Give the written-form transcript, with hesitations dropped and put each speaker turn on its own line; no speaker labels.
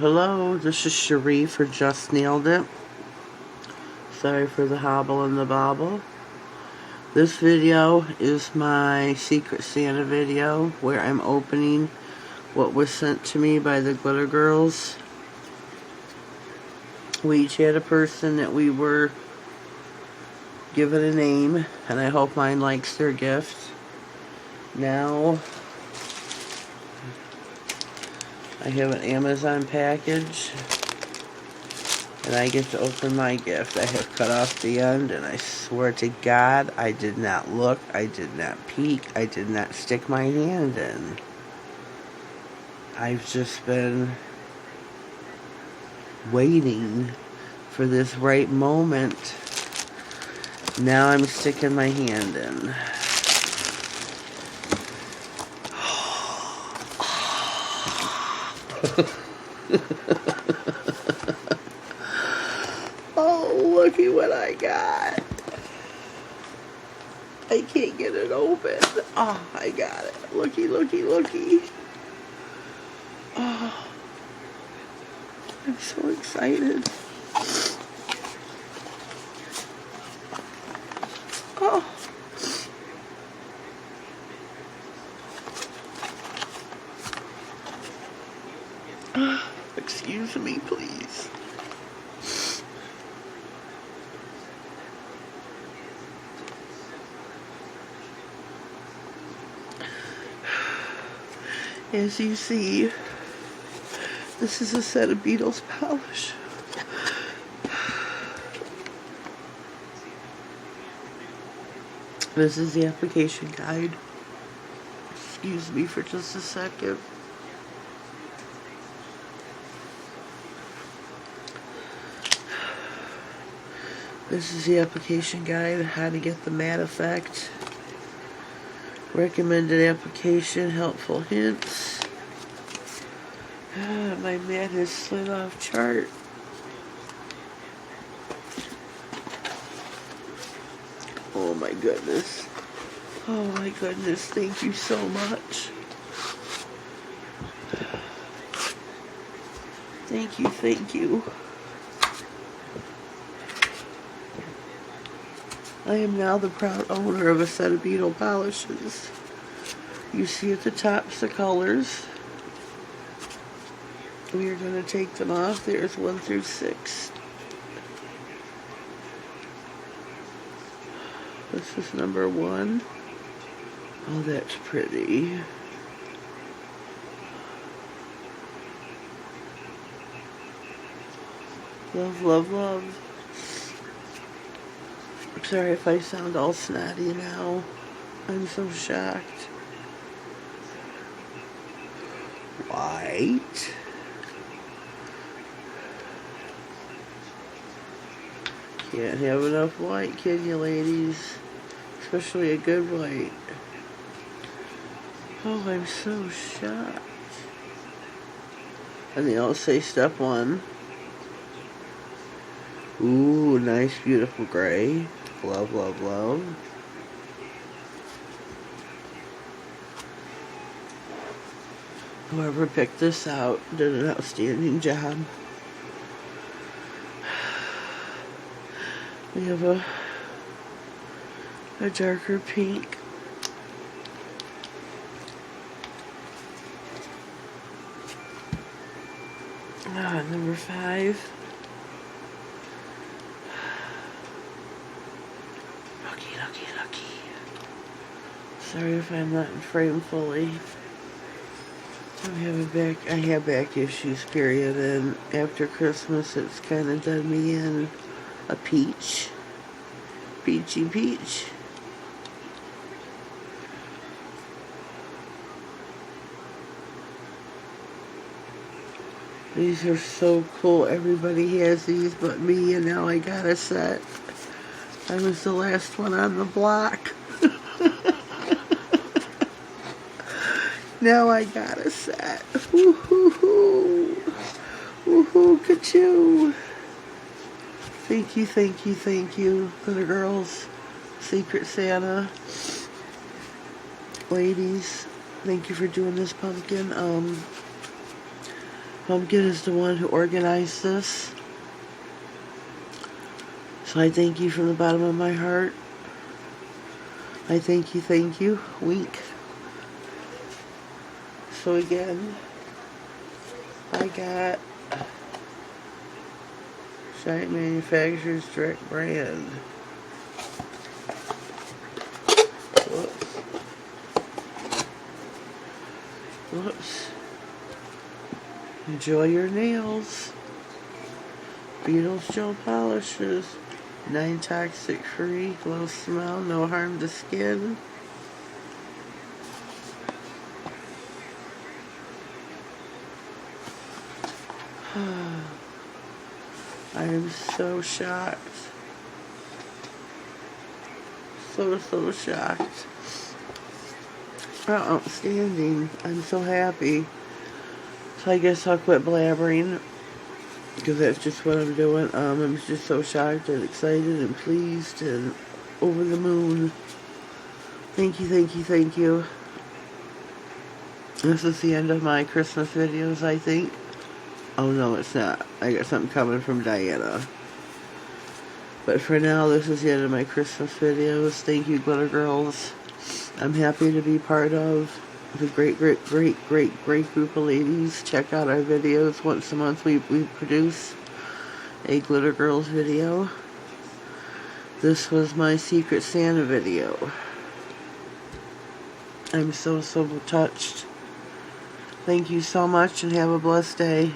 Hello, this is Cherie for Just Nailed It. Sorry for the hobble and the bobble. This video is my Secret Santa video where I'm opening what was sent to me by the Glitter Girls. We each had a person that we were given a name, and I hope mine likes their gift. Now I have an Amazon package, and I get to open my gift. I have cut off the end, and I swear to God, I did not look, I did not peek, I did not stick my hand in. I've just been waiting for this right moment. Now I'm sticking my hand in. Oh, looky what I got. I can't get it open. Oh, I got it. Looky, looky, looky. Oh, I'm so excited. Oh. Excuse me, please. As you see, this is a set of Beatles polish. This is the application guide. Excuse me for just a second. This is the application guide, how to get the matte effect. Recommended application, helpful hints. My matte has slid off chart. Oh my goodness. Oh my goodness, thank you so much. Thank you, thank you. I am now the proud owner of a set of Beetle polishes. You see at the top the colors. We are going to take them off. There's 1 through 6. This is number 1. Oh, that's pretty. Love, love, love. I'm sorry if I sound all snotty now. I'm so shocked. White. Can't have enough white, can you, ladies? Especially a good white. Oh, I'm so shocked. And they all say step 1. Ooh, nice, beautiful gray. Love, love, love. Whoever picked this out did an outstanding job. We have a darker pink. Number 5. Lucky. Sorry if I'm not in frame fully. I have back issues, period, and after Christmas it's kind of done me in. A peach. Peachy peach. These are so cool. Everybody has these but me, and now I got a set. I was the last one on the block. Now I got a set. Woohoo! Woohoo! Ka-choo! Thank you, thank you, thank you, Glitter Girls, Secret Santa, ladies. Thank you for doing this pumpkin. Pumpkin is the one who organized this. So I thank you from the bottom of my heart. I thank you, wink. So again, I got Giant Manufacturers Direct Brand. Whoops. Whoops. Enjoy your nails. Beatles Gel Polishes. 9 toxic free, low smell, no harm to skin. I am so shocked. So shocked. Outstanding. I'm so happy. So I guess I'll quit blabbering, because that's just what I'm doing. I'm just so shocked and excited and pleased and over the moon. Thank you. This is the end of my Christmas videos, I think. Oh no, it's not. I got something coming from Diana. But for now, this is the end of my Christmas videos. Thank you, Glitter Girls. I'm happy to be part of the great group of ladies. Check out our videos. Once a month we produce a Glitter Girls video. This was my Secret Santa video. I'm so touched. Thank you so much and have a blessed day.